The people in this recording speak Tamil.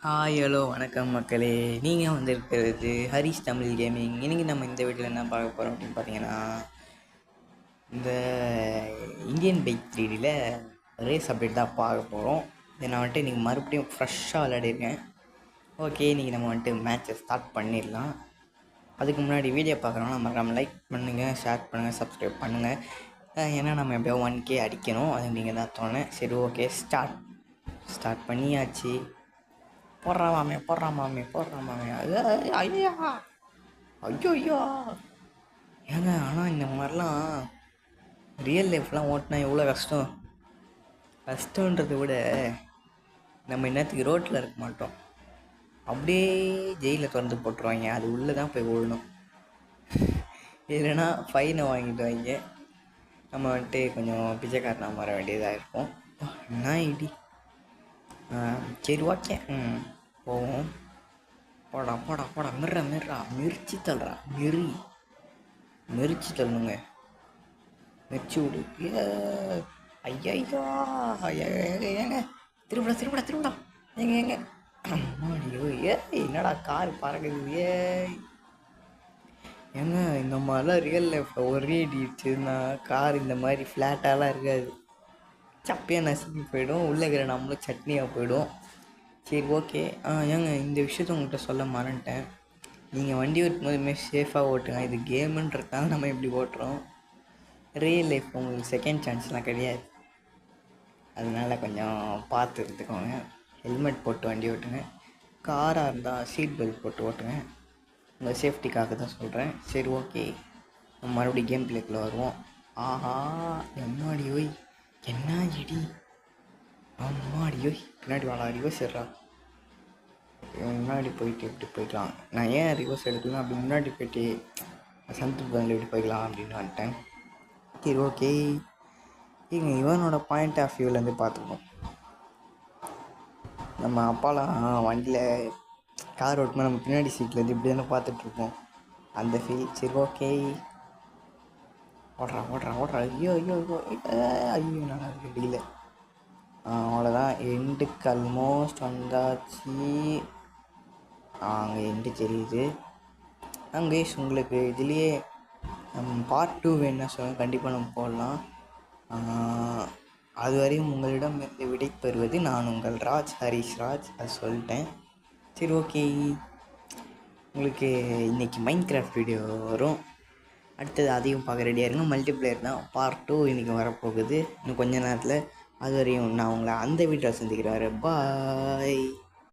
ஹாய் ஹலோ வணக்கம் மக்களே. நீங்கள் வந்திருக்கிறது ஹரிஷ் தமிழ் கேமிங். இன்றைக்கி நம்ம இந்த வீட்டில் என்ன பார்க்க போகிறோம் அப்படின்னு பார்த்தீங்கன்னா, இந்த இந்தியன் பைக் 3Dயில் ரேஸ் அப்டேட் தான் பார்க்க போகிறோம். இதை நான் வந்துட்டு இன்றைக்கி மறுபடியும் ஃப்ரெஷ்ஷாக விளையாடிருக்கேன். ஓகே, இன்றைக்கி நம்ம வந்துட்டு மேட்சை ஸ்டார்ட் பண்ணிடலாம். அதுக்கு முன்னாடி வீடியோ பார்க்குறோன்னா மறக்காமல் லைக் பண்ணுங்கள், ஷேர் பண்ணுங்கள், சப்ஸ்கிரைப் பண்ணுங்கள். ஏன்னா நம்ம எப்படியோ 1K அடிக்கணும், அது நீங்கள் தான் தோணேன். சரி, ஓகே, ஸ்டார்ட் பண்ணியாச்சு. போடுறாமே ஐயா ஐயோ ஏங்க. ஆனால் இந்த மாதிரிலாம் ரியல் லைஃப்லாம் ஓட்டினா எவ்வளோ கஷ்டன்றதை விட நம்ம என்னத்துக்கு ரோட்டில் இருக்க மாட்டோம், அப்படியே ஜெயிலில் திறந்து போட்டுருவாங்க. அது உள்ளே தான் போய் விழணும். இல்லைன்னா ஃபைனை வாங்கிட்டு வாங்க. நம்ம வந்துட்டு கொஞ்சம் பிச்சைக்காரனாக மாற வேண்டியதாக இருக்கும். என்ன இடி. சரி, ஓகே, போவோம். போடா மிர்ச்சி தள்ளுறா. மெரிச்சு தள்ளுங்க. மெரிச்சு விடு. ஐயா ஏங்க திருவிடா ஏங்க அம்மாடியோ. என்னடா கார் பறக்குது. ஏங்க இந்த மாதிரிலாம் ரியல் லைஃப்பில் ஒரே இடிச்சுன்னா கார் இந்த மாதிரி ஃப்ளாட்டாலாம் இருக்காது. சப்பையாக நசுக்கி போயிடும். உள்ளே இருக்கிற நம்மளும் சட்னியாக போயிடும். சரி, ஓகே. ஏங்க இந்த விஷயத்த உங்கள்கிட்ட சொல்ல மறந்துட்டேன். நீங்கள் வண்டி ஓட்டும் போதுமே சேஃபாக ஓட்டுங்க. இது கேமுன்றதுனால நம்ம இப்படி ஓட்டுறோம். ரியல் லைஃப் உங்களுக்கு செகண்ட் சான்ஸ்லாம் கிடையாது. அதனால் கொஞ்சம் பார்த்து இருந்துக்கோங்க. ஹெல்மெட் போட்டு வண்டி ஓட்டுங்க. காராக இருந்தால் சீட் பெல்ட் போட்டு ஓட்டுங்க. உங்கள் சேஃப்டிக்காக தான் சொல்கிறேன். சரி, ஓகே, நம்ம மறுபடியும் கேம் பிளேக்குள்ளே வருவோம். ஆஹா, எம்மாடி ஓய், என்ன இடி. அம்மாடி ஓய், பின்னாடி வாடா, ரிவர்ஸ் எடுறா. முன்னாடி போயிட்டு எப்படி போய்க்கலாம். நான் ஏன் ரிவர்ஸ் எடுக்கலாம், அப்படி முன்னாடி போயிட்டு சந்து பதில் எப்படி போய்க்கலாம் அப்படின்னு வந்துட்டேன். சரி, ஓகே, இங்கே இவனோட பாயிண்ட் ஆஃப் வியூலேருந்து பார்த்துப்போம். நம்ம அப்பாலாம் வண்டியில் கார் ஓட்டுமா நம்ம பின்னாடி சீட்லேருந்து இப்படி தானே பார்த்துட்ருப்போம், அந்த ஃபீல். சரி, ஓகே, ஓடுறா. ஐயோ நல்லா இருக்கு டீல. அவ்வளோதான், எண்டுக்கு ஆல்மோஸ்ட் வந்தாச்சு. அங்கே எண்டு தெரியுது. அங்கே உங்களுக்கு இதுலேயே பார்ட் 2 வேணுன்னா சொல்லுங்கள், கண்டிப்பாக நம்ம போடலாம். அதுவரையும் உங்களிடம் இருந்து விடை பெறுவது நான் உங்கள் ஹரிஷ் ராஜ். அது சொல்லிட்டேன். சரி, ஓகே, உங்களுக்கு இன்றைக்கி மைண்ட் கிராஃப்ட் வீடியோ வரும். அடுத்தது அதையும் பார்க்க ரெடியாக இருங்க. மல்டிப்ளேயர் தான் பார்ட் 2 இன்றைக்கி வரப்போகுது இன்னும் கொஞ்ச நேரத்தில். அது வரையும் நான் உங்களை அந்த வீடியோவில் சந்திக்கிறேன். பாய்.